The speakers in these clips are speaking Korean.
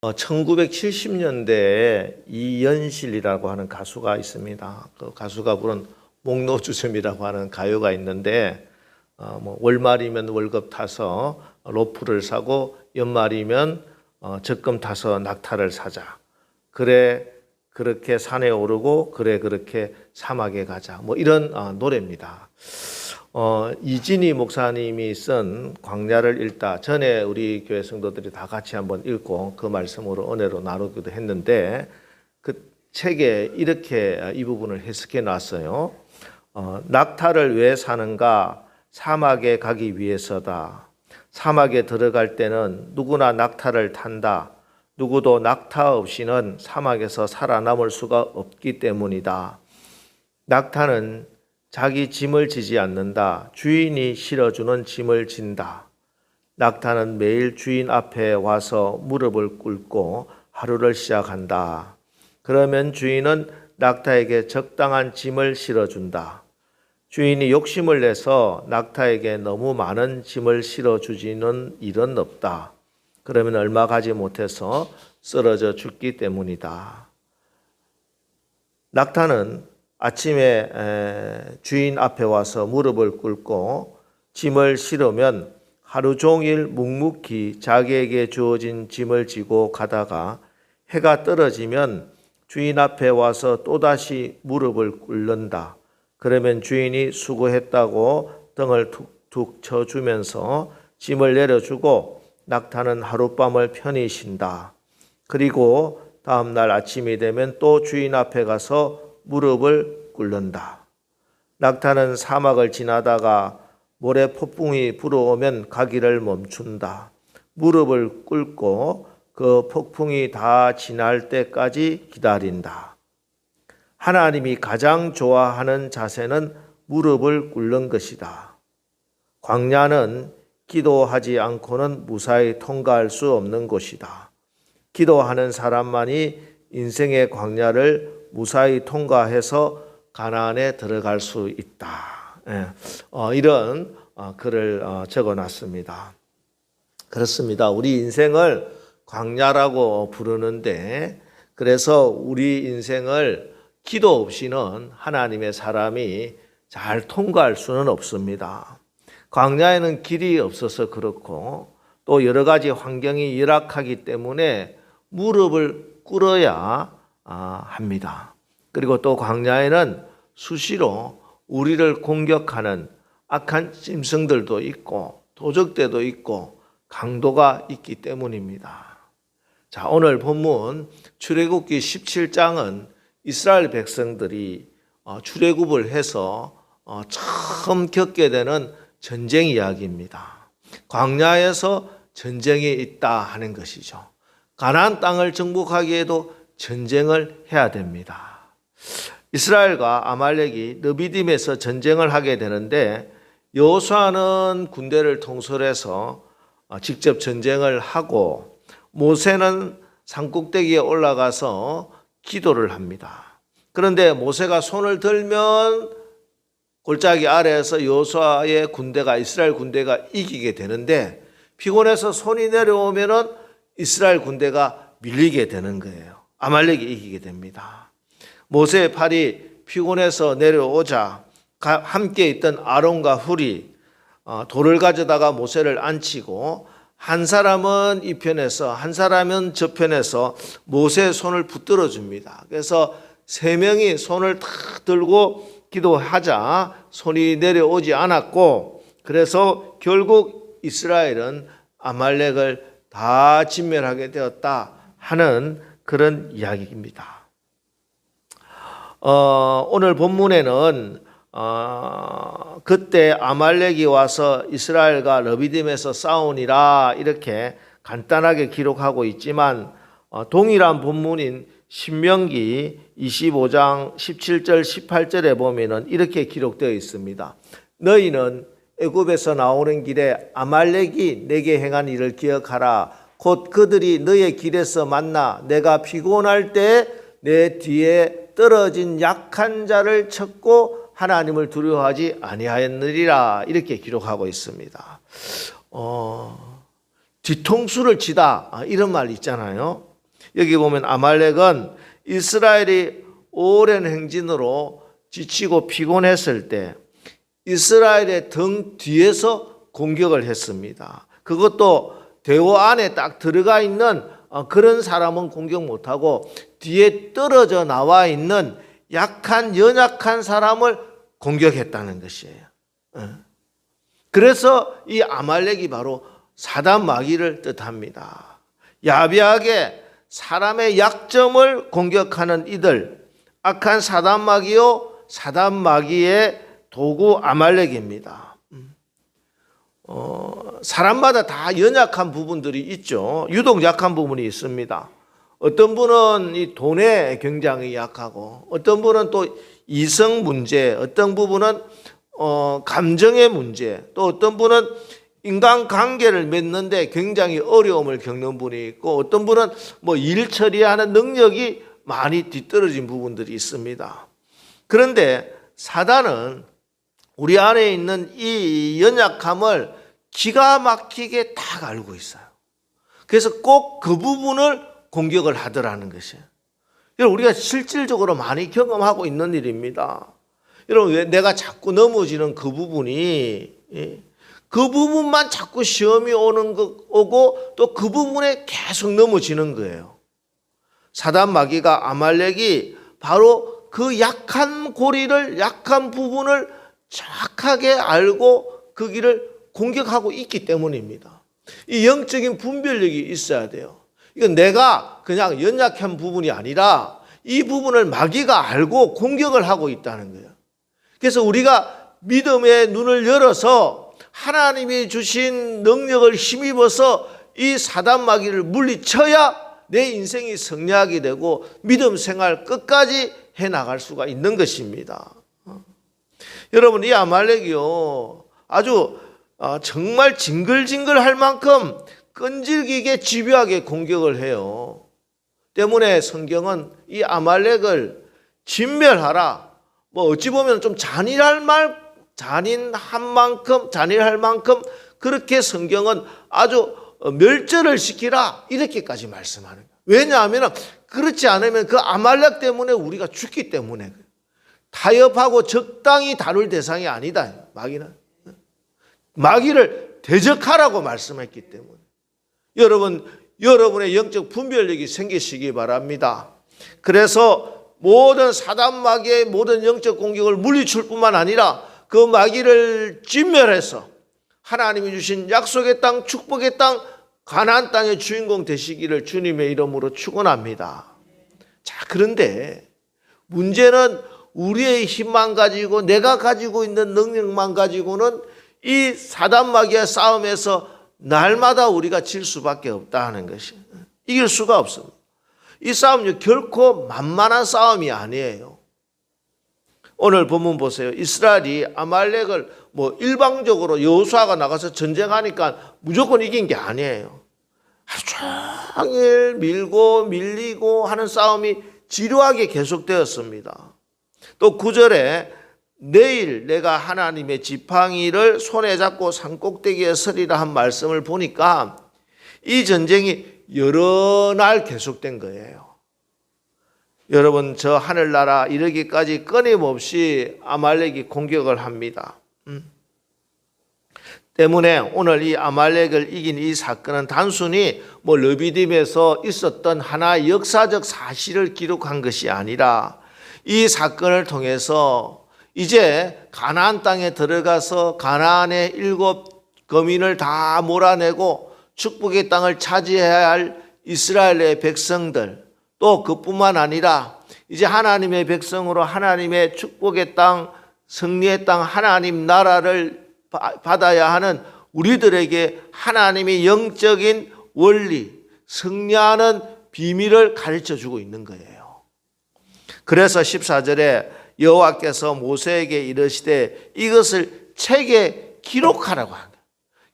1970년대에 이연실이라고 하는 가수가 있습니다. 그 가수가 부른 목노주sem이라고 하는 가요가 있는데, 월말이면 월급 타서 로프를 사고 연말이면 적금 타서 낙타를 사자. 그래 그렇게 산에 오르고 그래 그렇게 사막에 가자. 이런 노래입니다. 이진희 목사님이 쓴 광야를 읽다 전에 우리 교회 성도들이 다 같이 한번 읽고 그 말씀으로 은혜로 나누기도 했는데, 그 책에 이렇게 이 부분을 해석해 놨어요. 낙타를 왜 사는가? 사막에 가기 위해서다. 사막에 들어갈 때는 누구나 낙타를 탄다. 누구도 낙타 없이는 사막에서 살아남을 수가 없기 때문이다. 낙타는 자기 짐을 지지 않는다. 주인이 실어주는 짐을 진다. 낙타는 매일 주인 앞에 와서 무릎을 꿇고 하루를 시작한다. 그러면 주인은 낙타에게 적당한 짐을 실어준다. 주인이 욕심을 내서 낙타에게 너무 많은 짐을 실어주지는 일은 없다. 그러면 얼마 가지 못해서 쓰러져 죽기 때문이다. 낙타는 아침에 주인 앞에 와서 무릎을 꿇고 짐을 실으면 하루 종일 묵묵히 자기에게 주어진 짐을 지고 가다가 해가 떨어지면 주인 앞에 와서 또다시 무릎을 꿇는다. 그러면 주인이 수고했다고 등을 툭툭 쳐주면서 짐을 내려주고 낙타는 하룻밤을 편히 쉰다. 그리고 다음날 아침이 되면 또 주인 앞에 가서 무릎을 꿇는다. 낙타는 사막을 지나다가 모래 폭풍이 불어오면 가기를 멈춘다. 무릎을 꿇고 그 폭풍이 다 지날 때까지 기다린다. 하나님이 가장 좋아하는 자세는 무릎을 꿇는 것이다. 광야는 기도하지 않고는 무사히 통과할 수 없는 곳이다. 기도하는 사람만이 인생의 광야를 무사히 통과해서 가나안에 들어갈 수 있다. 이런 글을 적어놨습니다. 그렇습니다. 우리 인생을 광야라고 부르는데, 그래서 우리 인생을 기도 없이는 하나님의 사람이 잘 통과할 수는 없습니다. 광야에는 길이 없어서 그렇고 또 여러 가지 환경이 열악하기 때문에 무릎을 꿇어야 합니다. 그리고 또 광야에는 수시로 우리를 공격하는 악한 짐승들도 있고 도적대도 있고 강도가 있기 때문입니다. 자, 오늘 본문 출애굽기 17장은 이스라엘 백성들이 출애굽을 해서 처음 겪게 되는 전쟁 이야기입니다. 광야에서 전쟁이 있다 하는 것이죠. 가나안 땅을 정복하기에도 전쟁을 해야 됩니다. 이스라엘과 아말렉이 르비딤에서 전쟁을 하게 되는데, 여호수아는 군대를 통솔해서 직접 전쟁을 하고 모세는 산꼭대기에 올라가서 기도를 합니다. 그런데 모세가 손을 들면 골짜기 아래에서 여호수아의 군대가, 이스라엘 군대가 이기게 되는데, 피곤해서 손이 내려오면은 이스라엘 군대가 밀리게 되는 거예요. 아말렉이 이기게 됩니다. 모세의 팔이 피곤해서 내려오자 함께 있던 아론과 훌이 돌을 가져다가 모세를 앉히고, 한 사람은 이 편에서 한 사람은 저 편에서 모세의 손을 붙들어 줍니다. 그래서 세 명이 손을 탁 들고 기도하자 손이 내려오지 않았고, 그래서 결국 이스라엘은 아말렉을 다 진멸하게 되었다 하는 그런 이야기입니다. 오늘 본문에는 그때 아말렉이 와서 이스라엘과 르비딤에서 싸우니라 이렇게 간단하게 기록하고 있지만, 동일한 본문인 신명기 25장 17절 18절에 보면은 이렇게 기록되어 있습니다. 너희는 애굽에서 나오는 길에 아말렉이 내게 행한 일을 기억하라. 곧 그들이 너의 길에서 만나 내가 피곤할 때 내 뒤에 떨어진 약한 자를 쳤고 하나님을 두려워하지 아니하였느니라. 이렇게 기록하고 있습니다. 뒤통수를 치다, 이런 말 있잖아요. 여기 보면 아말렉은 이스라엘이 오랜 행진으로 지치고 피곤했을 때 이스라엘의 등 뒤에서 공격을 했습니다. 그것도 대오 안에 딱 들어가 있는 그런 사람은 공격 못하고 뒤에 떨어져 나와 있는 약한 연약한 사람을 공격했다는 것이에요. 그래서 이 아말렉이 바로 사단 마귀를 뜻합니다. 야비하게 사람의 약점을 공격하는 이들, 악한 사단 마귀요, 사단 마귀의 도구 아말렉입니다. 사람마다 다 연약한 부분들이 있죠. 유독 약한 부분이 있습니다. 어떤 분은 이 돈에 굉장히 약하고, 어떤 분은 또 이성 문제, 어떤 부분은 감정의 문제, 또 어떤 분은 인간관계를 맺는데 굉장히 어려움을 겪는 분이 있고, 어떤 분은 뭐 일 처리하는 능력이 많이 뒤떨어진 부분들이 있습니다. 그런데 사단은 우리 안에 있는 이 연약함을 기가 막히게 딱 알고 있어요. 그래서 꼭 그 부분을 공격을 하더라는 것이에요. 여러분, 우리가 실질적으로 많이 경험하고 있는 일입니다. 여러분, 왜 내가 자꾸 넘어지는 그 부분이, 그 부분만 자꾸 시험이 오고 또 그 부분에 계속 넘어지는 거예요. 사단 마귀가 아말렉이 바로 그 약한 고리를, 약한 부분을 정확하게 알고 그 길을 공격하고 있기 때문입니다. 이 영적인 분별력이 있어야 돼요. 이건 내가 그냥 연약한 부분이 아니라 이 부분을 마귀가 알고 공격을 하고 있다는 거예요. 그래서 우리가 믿음의 눈을 열어서 하나님이 주신 능력을 힘입어서 이 사단 마귀를 물리쳐야 내 인생이 승리하게 되고 믿음 생활 끝까지 해나갈 수가 있는 것입니다. 여러분, 이 아말렉이요, 아주 정말 징글징글할 만큼 끈질기게 집요하게 공격을 해요. 때문에 성경은 이 아말렉을 진멸하라, 뭐 어찌 보면 좀 잔인할 만큼 그렇게 성경은 아주 멸절을 시키라 이렇게까지 말씀하는 거예요. 왜냐하면 그렇지 않으면 그 아말렉 때문에 우리가 죽기 때문에 타협하고 적당히 다룰 대상이 아니다. 마귀를 대적하라고 말씀했기 때문에 여러분의 영적 분별력이 생기시기 바랍니다. 그래서 모든 사단 마귀의 모든 영적 공격을 물리칠 뿐만 아니라 그 마귀를 진멸해서 하나님이 주신 약속의 땅, 축복의 땅, 가나안 땅의 주인공 되시기를 주님의 이름으로 축원합니다. 자, 그런데 문제는 우리의 힘만 가지고 내가 가지고 있는 능력만 가지고는 이 사단 마귀의 싸움에서 날마다 우리가 질 수밖에 없다 하는 것이, 이길 수가 없습니다. 이 싸움이 결코 만만한 싸움이 아니에요. 오늘 본문 보세요. 이스라엘이 아말렉을 뭐 일방적으로 여호수아가 나가서 전쟁하니까 무조건 이긴 게 아니에요. 하루 종일 밀고 밀리고 하는 싸움이 지루하게 계속되었습니다. 또 9절에 내일 내가 하나님의 지팡이를 손에 잡고 산꼭대기에 서리라 한 말씀을 보니까 이 전쟁이 여러 날 계속된 거예요. 여러분, 저 하늘나라 이르기까지 끊임없이 아말렉이 공격을 합니다. 때문에 오늘 이 아말렉을 이긴 이 사건은 단순히 뭐 르비딤에서 있었던 하나의 역사적 사실을 기록한 것이 아니라 이 사건을 통해서 이제 가나안 땅에 들어가서 가나안의 7 거민을 다 몰아내고 축복의 땅을 차지해야 할 이스라엘의 백성들, 또 그뿐만 아니라 이제 하나님의 백성으로 하나님의 축복의 땅, 승리의 땅, 하나님 나라를 받아야 하는 우리들에게 하나님의 영적인 원리, 승리하는 비밀을 가르쳐주고 있는 거예요. 그래서 14절에 여호와께서 모세에게 이르시되 이것을 책에 기록하라고 합니다.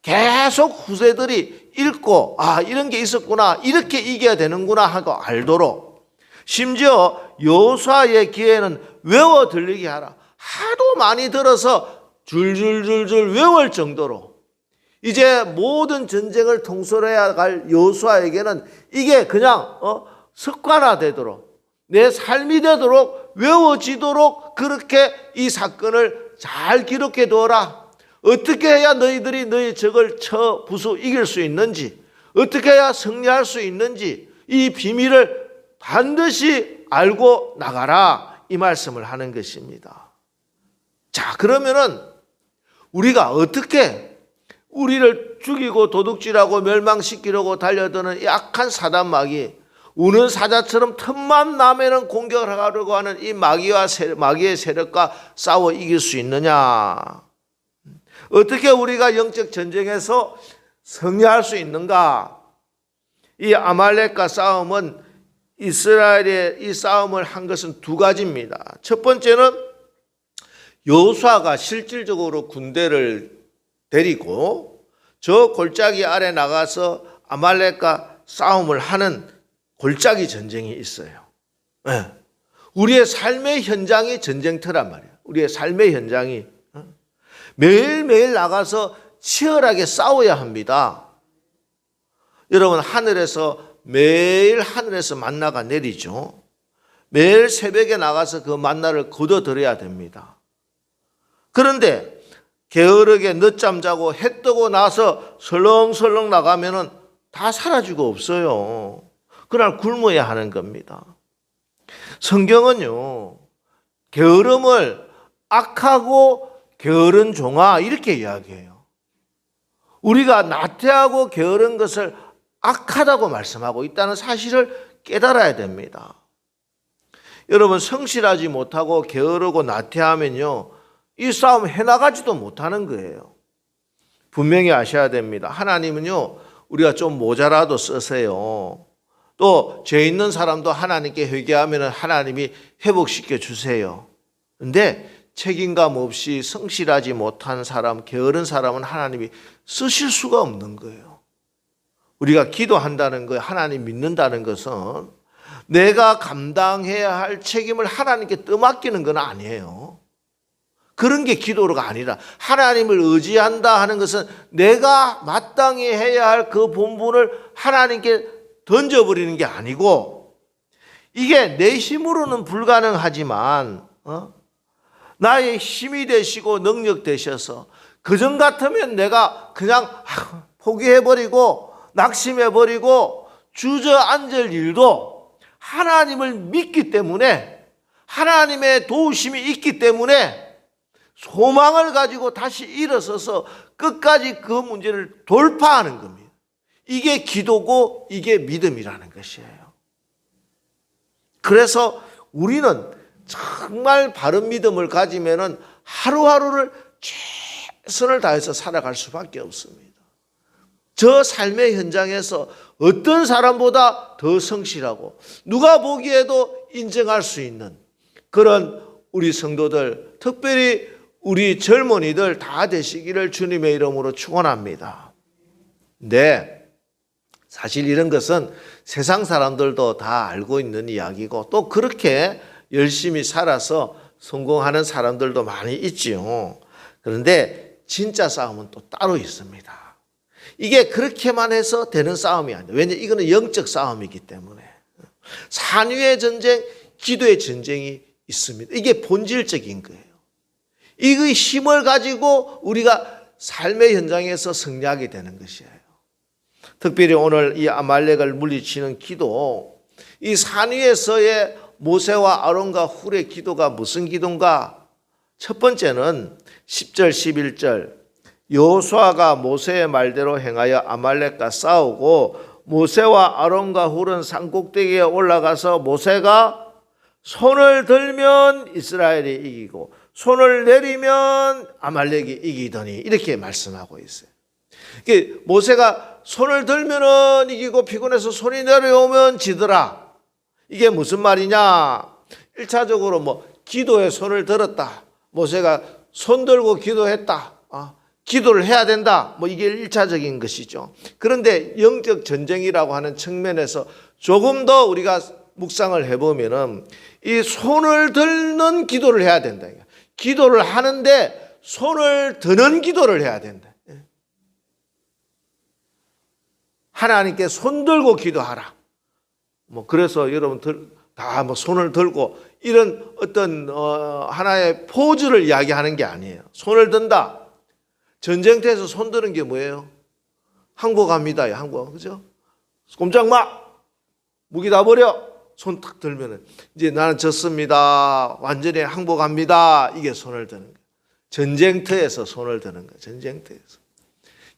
계속 후세들이 읽고 이런 게 있었구나, 이렇게 이겨야 되는구나 하고 알도록, 심지어 여호수아의 귀에는 외워 들리게 하라. 하도 많이 들어서 줄줄줄줄 외울 정도로 이제 모든 전쟁을 통솔해야 할 여호수아에게는 이게 그냥 습관화되도록, 내 삶이 되도록, 외워지도록 그렇게 이 사건을 잘 기록해 두어라. 어떻게 해야 너희들이 너희 적을 쳐 부수 이길 수 있는지, 어떻게 해야 승리할 수 있는지 이 비밀을 반드시 알고 나가라, 이 말씀을 하는 것입니다. 자, 그러면은 우리가 어떻게 우리를 죽이고 도둑질하고 멸망시키려고 달려드는 약한 사단 마귀, 우는 사자처럼 틈만 나면은 공격을 하려고 하는 이 마귀의 세력과 싸워 이길 수 있느냐? 어떻게 우리가 영적 전쟁에서 승리할 수 있는가? 이 아말렉과 싸움은, 이스라엘의 이 싸움을 한 것은 두 가지입니다. 첫 번째는 여호수아가 실질적으로 군대를 데리고 저 골짜기 아래 나가서 아말렉과 싸움을 하는 골짜기 전쟁이 있어요. 네. 우리의 삶의 현장이 전쟁터란 말이에요. 우리의 삶의 현장이 매일매일 나가서 치열하게 싸워야 합니다. 여러분, 매일 하늘에서 만나가 내리죠. 매일 새벽에 나가서 그 만나를 거둬들여야 됩니다. 그런데 게으르게 늦잠 자고 해 뜨고 나서 설렁설렁 나가면은 다 사라지고 없어요. 그날 굶어야 하는 겁니다. 성경은요, 게으름을 악하고 게으른 종아 이렇게 이야기해요. 우리가 나태하고 게으른 것을 악하다고 말씀하고 있다는 사실을 깨달아야 됩니다. 여러분, 성실하지 못하고 게으르고 나태하면요, 이 싸움 해나가지도 못하는 거예요. 분명히 아셔야 됩니다. 하나님은요, 우리가 좀 모자라도 쓰세요. 또 죄 있는 사람도 하나님께 회개하면 하나님이 회복시켜 주세요. 그런데 책임감 없이 성실하지 못한 사람, 게으른 사람은 하나님이 쓰실 수가 없는 거예요. 우리가 기도한다는 거, 하나님 믿는다는 것은 내가 감당해야 할 책임을 하나님께 떠맡기는 건 아니에요. 그런 게 기도가 아니라, 하나님을 의지한다 하는 것은 내가 마땅히 해야 할 그 본분을 하나님께 던져버리는 게 아니고, 이게 내 힘으로는 불가능하지만 나의 힘이 되시고 능력 되셔서, 그전 같으면 내가 그냥 포기해버리고 낙심해버리고 주저앉을 일도 하나님을 믿기 때문에, 하나님의 도우심이 있기 때문에 소망을 가지고 다시 일어서서 끝까지 그 문제를 돌파하는 겁니다. 이게 기도고 이게 믿음이라는 것이에요. 그래서 우리는 정말 바른 믿음을 가지면은 하루하루를 최선을 다해서 살아갈 수밖에 없습니다. 저 삶의 현장에서 어떤 사람보다 더 성실하고 누가 보기에도 인정할 수 있는 그런 우리 성도들, 특별히 우리 젊은이들 다 되시기를 주님의 이름으로 축원합니다. 네, 사실 이런 것은 세상 사람들도 다 알고 있는 이야기고, 또 그렇게 열심히 살아서 성공하는 사람들도 많이 있지요. 그런데 진짜 싸움은 또 따로 있습니다. 이게 그렇게만 해서 되는 싸움이 아니에요. 왜냐하면 이거는 영적 싸움이기 때문에. 산 위의 전쟁, 기도의 전쟁이 있습니다. 이게 본질적인 거예요. 이 힘을 가지고 우리가 삶의 현장에서 승리하게 되는 것이에요. 특별히 오늘 이 아말렉을 물리치는 기도, 이 산 위에서의 모세와 아론과 훌의 기도가 무슨 기도인가? 첫 번째는 10절 11절, 여호수아가 모세의 말대로 행하여 아말렉과 싸우고 모세와 아론과 훌은 산꼭대기에 올라가서 모세가 손을 들면 이스라엘이 이기고 손을 내리면 아말렉이 이기더니, 이렇게 말씀하고 있어요. 모세가 손을 들면은 이기고 피곤해서 손이 내려오면 지더라. 이게 무슨 말이냐? 1차적으로 기도에 손을 들었다. 모세가 손 들고 기도했다. 기도를 해야 된다. 이게 1차적인 것이죠. 그런데 영적 전쟁이라고 하는 측면에서 조금 더 우리가 묵상을 해보면은 이 손을 들는 기도를 해야 된다. 기도를 하는데 손을 드는 기도를 해야 된다. 하나님께 손 들고 기도하라. 그래서 여러분 다 손을 들고 이런 어떤 하나의 포즈를 이야기하는 게 아니에요. 손을 든다. 전쟁터에서 손 드는 게 뭐예요? 항복합니다. 항복. 그죠? 꼼짝 마! 무기 다 버려! 손 탁 들면은 이제 나는 졌습니다. 완전히 항복합니다. 이게 손을 드는 거예요. 전쟁터에서 손을 드는 거예요. 전쟁터에서.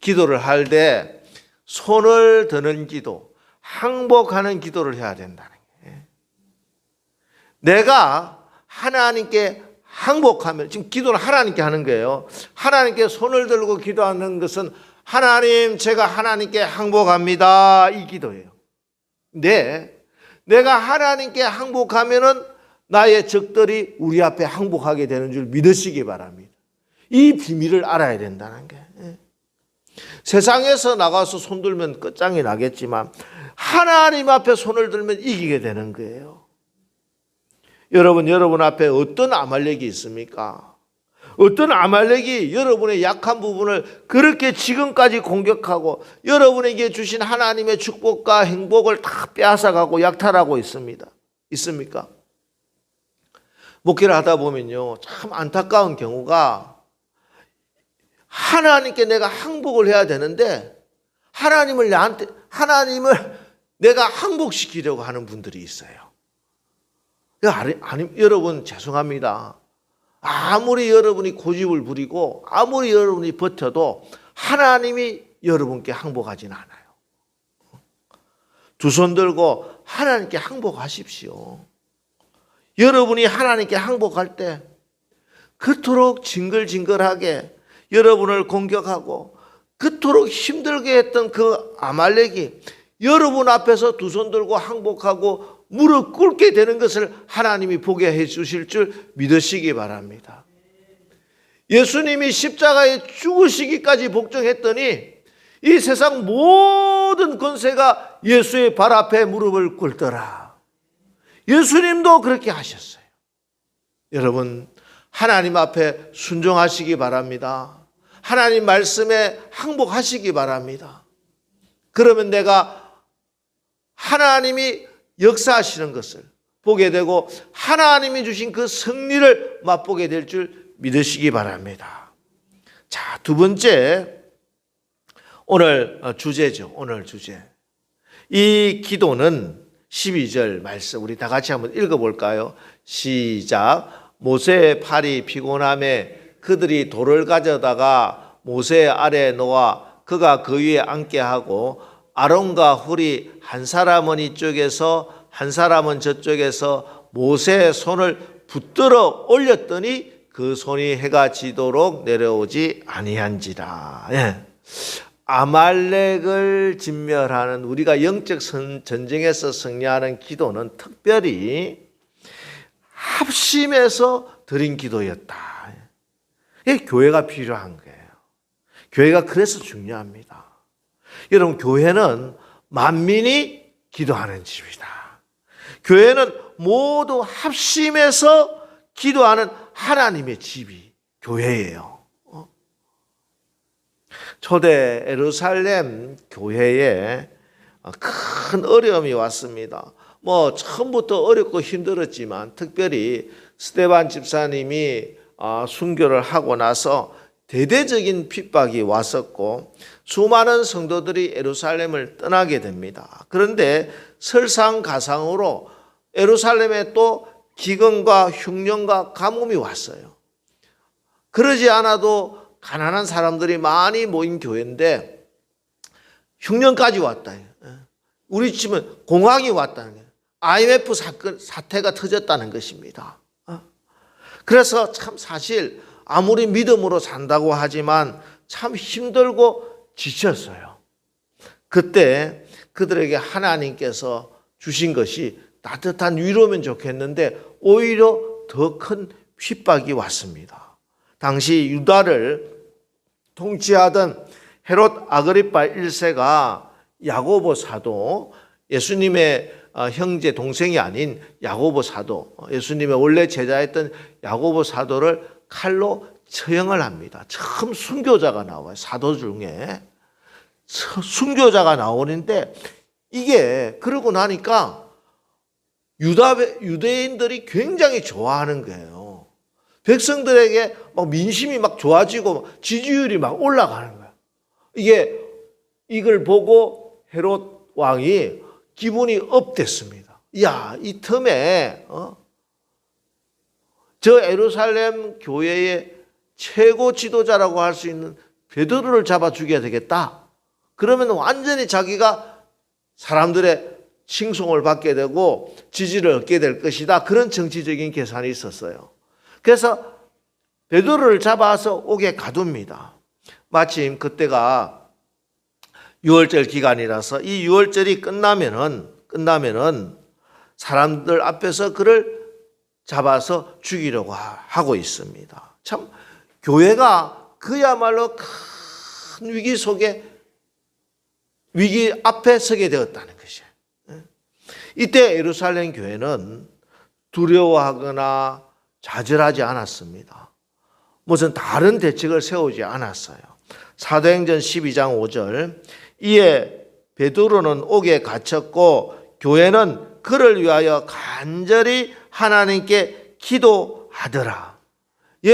기도를 할 때 손을 드는 기도, 항복하는 기도를 해야 된다는 거예요. 내가 하나님께 항복하면, 지금 기도는 하나님께 하는 거예요. 하나님께 손을 들고 기도하는 것은 하나님, 제가 하나님께 항복합니다. 이 기도예요. 내가 하나님께 항복하면은 나의 적들이 우리 앞에 항복하게 되는 줄 믿으시기 바랍니다. 이 비밀을 알아야 된다는 게. 세상에서 나가서 손 들면 끝장이 나겠지만 하나님 앞에 손을 들면 이기게 되는 거예요. 여러분 앞에 어떤 아말렉이 있습니까? 어떤 아말렉이 여러분의 약한 부분을 그렇게 지금까지 공격하고 여러분에게 주신 하나님의 축복과 행복을 다 빼앗아가고 약탈하고 있습니까? 목회를 하다 보면요, 참 안타까운 경우가 하나님께 내가 항복을 해야 되는데 하나님을 내가 항복시키려고 하는 분들이 있어요. 여러분 죄송합니다. 아무리 여러분이 고집을 부리고 아무리 여러분이 버텨도 하나님이 여러분께 항복하진 않아요. 두 손 들고 하나님께 항복하십시오. 여러분이 하나님께 항복할 때 그토록 징글징글하게 여러분을 공격하고 그토록 힘들게 했던 그 아말렉이 여러분 앞에서 두 손 들고 항복하고 무릎 꿇게 되는 것을 하나님이 보게 해 주실 줄 믿으시기 바랍니다. 예수님이 십자가에 죽으시기까지 복종했더니 이 세상 모든 권세가 예수의 발 앞에 무릎을 꿇더라. 예수님도 그렇게 하셨어요. 여러분, 하나님 앞에 순종하시기 바랍니다. 하나님 말씀에 항복하시기 바랍니다. 그러면 내가 하나님이 역사하시는 것을 보게 되고 하나님이 주신 그 승리를 맛보게 될 줄 믿으시기 바랍니다. 자, 두 번째, 오늘 주제죠. 오늘 주제. 이 기도는 12절 말씀 우리 다 같이 한번 읽어볼까요? 시작. 모세의 팔이 피곤함에 그들이 돌을 가져다가 모세 아래에 놓아 그가 그 위에 앉게 하고 아론과 훌이 한 사람은 이쪽에서 한 사람은 저쪽에서 모세의 손을 붙들어 올렸더니 그 손이 해가 지도록 내려오지 아니한지라. 예. 아말렉을 진멸하는 우리가 영적 전쟁에서 승리하는 기도는 특별히 합심해서 드린 기도였다. 이게 교회가 필요한 거예요. 교회가 그래서 중요합니다. 여러분, 교회는 만민이 기도하는 집이다. 교회는 모두 합심해서 기도하는 하나님의 집이 교회예요. 초대 예루살렘 교회에 큰 어려움이 왔습니다. 처음부터 어렵고 힘들었지만 특별히 스데반 집사님이 순교를 하고 나서 대대적인 핍박이 왔었고 수많은 성도들이 예루살렘을 떠나게 됩니다. 그런데 설상가상으로 예루살렘에 또 기근과 흉년과 가뭄이 왔어요. 그러지 않아도 가난한 사람들이 많이 모인 교회인데 흉년까지 왔다. 우리 집은 공황이 왔다는 거예요. IMF 사태가 터졌다는 것입니다. 그래서 참 사실 아무리 믿음으로 산다고 하지만 참 힘들고 지쳤어요. 그때 그들에게 하나님께서 주신 것이 따뜻한 위로면 좋겠는데 오히려 더 큰 핍박이 왔습니다. 당시 유다를 통치하던 헤롯 아그리파 1세가 야고보 사도, 예수님의 형제 동생이 아닌 야고보 사도, 예수님의 원래 제자였던 야고보 사도를 칼로 처형을 합니다. 처음 순교자가 나와요. 사도 중에 순교자가 나오는데 이게 그러고 나니까 유대인들이 굉장히 좋아하는 거예요. 백성들에게 막 민심이 막 좋아지고 지지율이 막 올라가는 거예요. 이걸 보고 헤롯 왕이 기분이 업됐습니다. 야, 이 틈에 저 예루살렘 교회의 최고 지도자라고 할 수 있는 베드로를 잡아 죽여야 되겠다. 그러면 완전히 자기가 사람들의 칭송을 받게 되고 지지를 얻게 될 것이다. 그런 정치적인 계산이 있었어요. 그래서 베드로를 잡아서 옥에 가둡니다. 마침 그때가 유월절 기간이라서 이 유월절이 끝나면은 사람들 앞에서 그를 잡아서 죽이려고 하고 있습니다. 참 교회가 그야말로 큰 위기 앞에 서게 되었다는 것이에요. 이때 예루살렘 교회는 두려워하거나 좌절하지 않았습니다. 무슨 다른 대책을 세우지 않았어요. 사도행전 12장 5절, 이에 베드로는 옥에 갇혔고 교회는 그를 위하여 간절히 하나님께 기도하더라.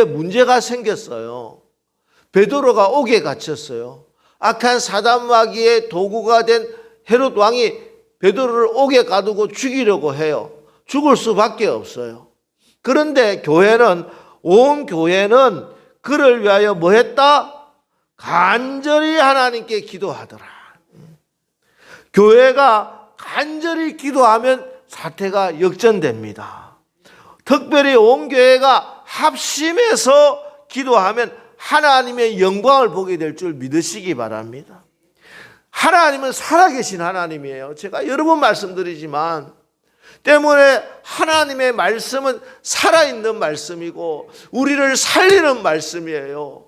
문제가 생겼어요. 베드로가 옥에 갇혔어요. 악한 사단 마귀의 도구가 된 헤롯 왕이 베드로를 옥에 가두고 죽이려고 해요. 죽을 수밖에 없어요. 그런데 온 교회는 그를 위하여 뭐 했다? 간절히 하나님께 기도하더라. 교회가 간절히 기도하면 사태가 역전됩니다. 특별히 온 교회가 합심해서 기도하면 하나님의 영광을 보게 될 줄 믿으시기 바랍니다. 하나님은 살아계신 하나님이에요. 제가 여러 번 말씀드리지만 때문에 하나님의 말씀은 살아있는 말씀이고 우리를 살리는 말씀이에요.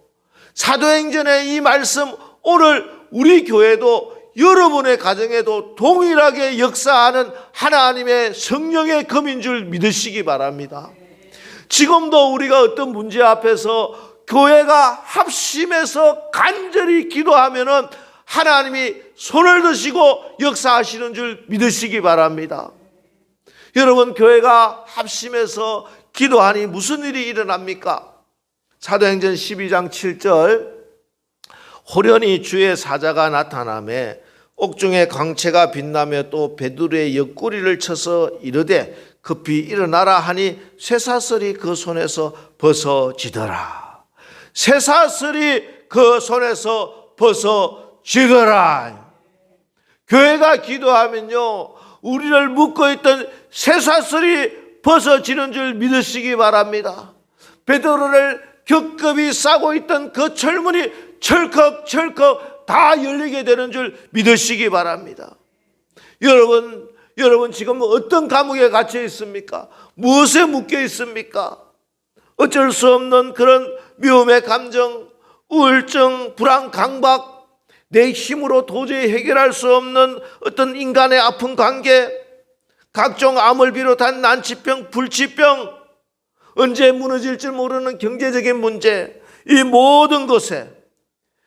사도행전의 이 말씀 오늘 우리 교회도 여러분의 가정에도 동일하게 역사하는 하나님의 성령의 검인 줄 믿으시기 바랍니다. 지금도 우리가 어떤 문제 앞에서 교회가 합심해서 간절히 기도하면은 하나님이 손을 드시고 역사하시는 줄 믿으시기 바랍니다. 여러분, 교회가 합심해서 기도하니 무슨 일이 일어납니까? 사도행전 12장 7절, 호련히 주의 사자가 나타나매 옥중에 광채가 빛나며 또 베드로의 옆구리를 쳐서 이르되 급히 일어나라 하니 쇠사슬이 그 손에서 벗어지더라. 쇠사슬이 그 손에서 벗어지더라. 교회가 기도하면요, 우리를 묶고 있던 쇠사슬이 벗어지는 줄 믿으시기 바랍니다. 베드로를 겹겹이 싸고 있던 그 철문이 철컥철컥 다 열리게 되는 줄 믿으시기 바랍니다. 여러분 지금 어떤 감옥에 갇혀 있습니까? 무엇에 묶여 있습니까? 어쩔 수 없는 그런 미움의 감정, 우울증, 불안, 강박, 내 힘으로 도저히 해결할 수 없는 어떤 인간의 아픈 관계, 각종 암을 비롯한 난치병, 불치병, 언제 무너질 줄 모르는 경제적인 문제, 이 모든 것에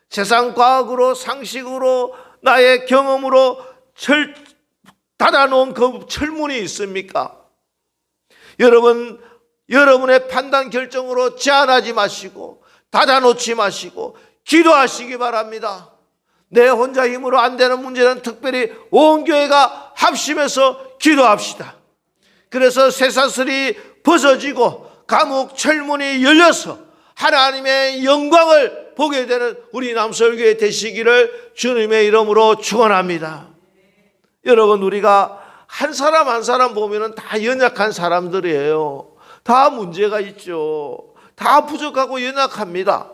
세상 과학으로 상식으로 나의 경험으로 닫아놓은 그 철문이 있습니까? 여러분의 판단 결정으로 제한하지 마시고 닫아놓지 마시고 기도하시기 바랍니다. 내 혼자 힘으로 안 되는 문제는 특별히 온 교회가 합심해서 기도합시다. 그래서 쇠사슬이 벗어지고 감옥 철문이 열려서 하나님의 영광을 보게 되는 우리 남서울교회 되시기를 주님의 이름으로 축원합니다. 여러분, 우리가 한 사람 한 사람 보면은 다 연약한 사람들이에요. 다 문제가 있죠. 다 부족하고 연약합니다.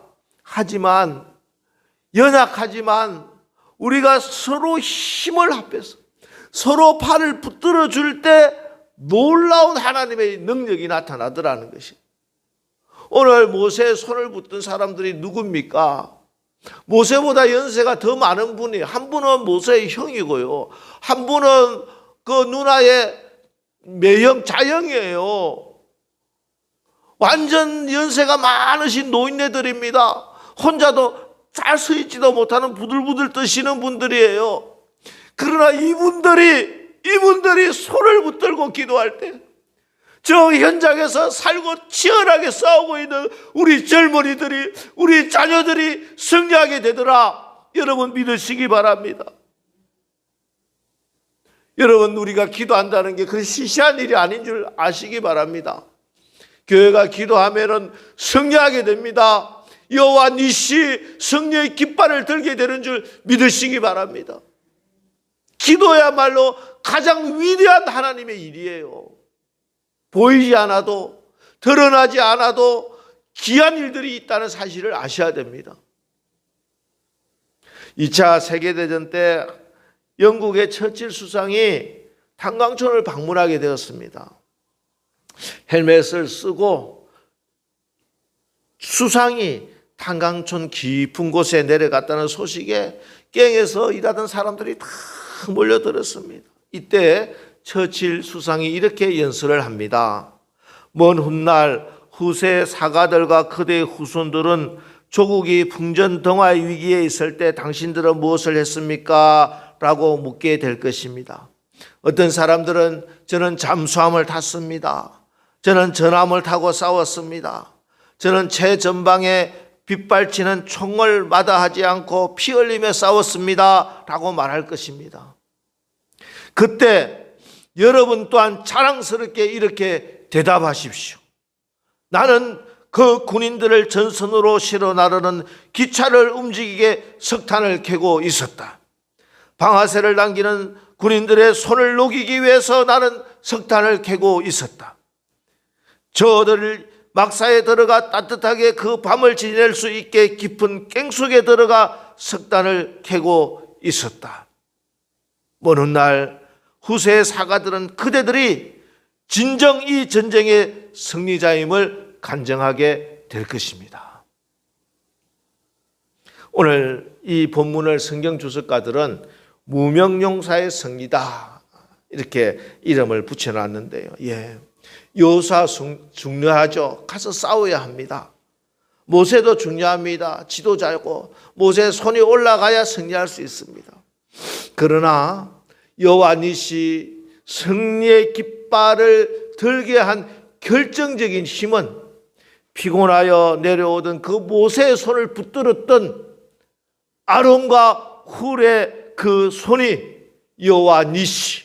연약하지만 우리가 서로 힘을 합해서 서로 팔을 붙들어 줄 때 놀라운 하나님의 능력이 나타나더라는 것이. 오늘 모세의 손을 붙든 사람들이 누굽니까? 모세보다 연세가 더 많은 분이, 한 분은 모세의 형이고요, 한 분은 그 누나의 매형, 자형이에요. 완전 연세가 많으신 노인네들입니다. 혼자도 잘 서 있지도 못하는 부들부들 떠시는 분들이에요. 그러나 이분들이 이분들이 손을 붙들고 기도할 때 저 현장에서 살고 치열하게 싸우고 있는 우리 젊은이들이, 우리 자녀들이 승리하게 되더라. 여러분 믿으시기 바랍니다. 여러분, 우리가 기도한다는 게 그리 시시한 일이 아닌 줄 아시기 바랍니다. 교회가 기도하면은 승리하게 됩니다. 여호와 니시, 승리의 깃발을 들게 되는 줄 믿으시기 바랍니다. 기도야말로 가장 위대한 하나님의 일이에요. 보이지 않아도, 드러나지 않아도 귀한 일들이 있다는 사실을 아셔야 됩니다. 2차 세계대전 때 영국의 처칠 수상이 탄광촌을 방문하게 되었습니다. 헬멧을 쓰고 수상이 탄광촌 깊은 곳에 내려갔다는 소식에 갱에서 일하던 사람들이 다 몰려들었습니다. 이때 처칠 수상이 이렇게 연설을 합니다. 먼 훗날 후세 사가들과 그대의 후손들은 조국이 풍전등화의 위기에 있을 때 당신들은 무엇을 했습니까? 라고 묻게 될 것입니다. 어떤 사람들은 저는 잠수함을 탔습니다. 저는 전함을 타고 싸웠습니다. 저는 최전방에 빗발치는 총을 마다하지 않고 피 흘리며 싸웠습니다. 라고 말할 것입니다. 그때 여러분 또한 자랑스럽게 이렇게 대답하십시오. 나는 그 군인들을 전선으로 실어 나르는 기차를 움직이게 석탄을 캐고 있었다. 방아쇠를 당기는 군인들의 손을 녹이기 위해서 나는 석탄을 캐고 있었다. 저들을 막사에 들어가 따뜻하게 그 밤을 지낼 수 있게 깊은 갱 속에 들어가 석탄을 캐고 있었다. 먼 훗날 후세의 사가들은 그대들이 진정 이 전쟁의 승리자임을 간증하게 될 것입니다. 오늘 이 본문을 성경 주석가들은 무명용사의 승리다 이렇게 이름을 붙여놨는데요. 요사 중요하죠. 가서 싸워야 합니다. 모세도 중요합니다. 지도자고 모세의 손이 올라가야 승리할 수 있습니다. 그러나 여호와 니시, 승리의 깃발을 들게 한 결정적인 힘은 피곤하여 내려오던 그 모세의 손을 붙들었던 아론과 훌의 그 손이 여호와 니시,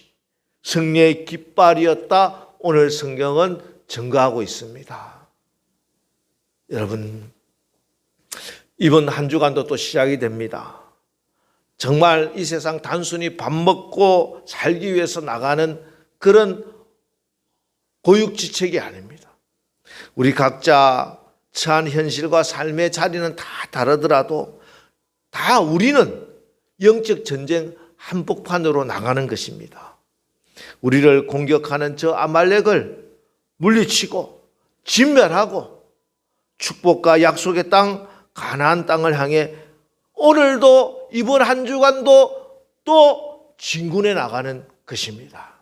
승리의 깃발이었다. 오늘 성경은 증거하고 있습니다. 여러분, 이번 한 주간도 또 시작이 됩니다. 정말 이 세상 단순히 밥 먹고 살기 위해서 나가는 그런 고육지책이 아닙니다. 우리 각자 처한 현실과 삶의 자리는 다 다르더라도 다 우리는 영적 전쟁 한복판으로 나가는 것입니다. 우리를 공격하는 저 아말렉을 물리치고 진멸하고 축복과 약속의 땅 가나안 땅을 향해 오늘도 이번 한 주간도 또 진군해 나가는 것입니다.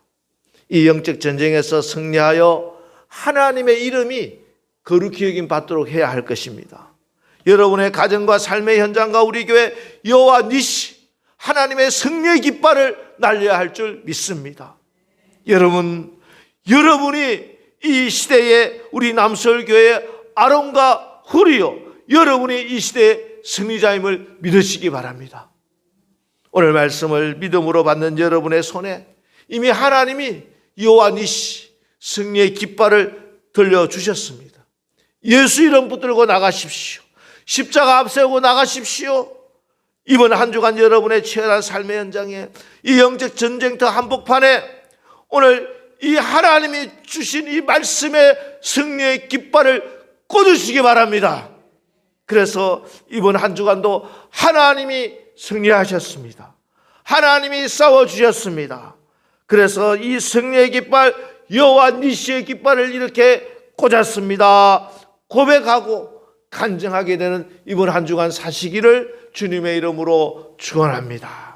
이 영적 전쟁에서 승리하여 하나님의 이름이 거룩히 여김 받도록 해야 할 것입니다. 여러분의 가정과 삶의 현장과 우리 교회 여호와 니시 하나님의 승리의 깃발을 날려야 할 줄 믿습니다. 여러분이 이 시대에 우리 남서울교회 아론과 훌이요, 여러분이 이 시대의 승리자임을 믿으시기 바랍니다. 오늘 말씀을 믿음으로 받는 여러분의 손에 이미 하나님이 여호와 니시 승리의 깃발을 들려주셨습니다. 예수 이름 붙들고 나가십시오. 십자가 앞세우고 나가십시오. 이번 한 주간 여러분의 치열한 삶의 현장에 이 영적 전쟁터 한복판에 오늘 이 하나님이 주신 이 말씀의 승리의 깃발을 꽂으시기 바랍니다. 그래서 이번 한 주간도 하나님이 승리하셨습니다. 하나님이 싸워주셨습니다. 그래서 이 승리의 깃발 여호와 니시의 깃발을 이렇게 꽂았습니다. 고백하고 간증하게 되는 이번 한 주간 사시기를 주님의 이름으로 축원합니다.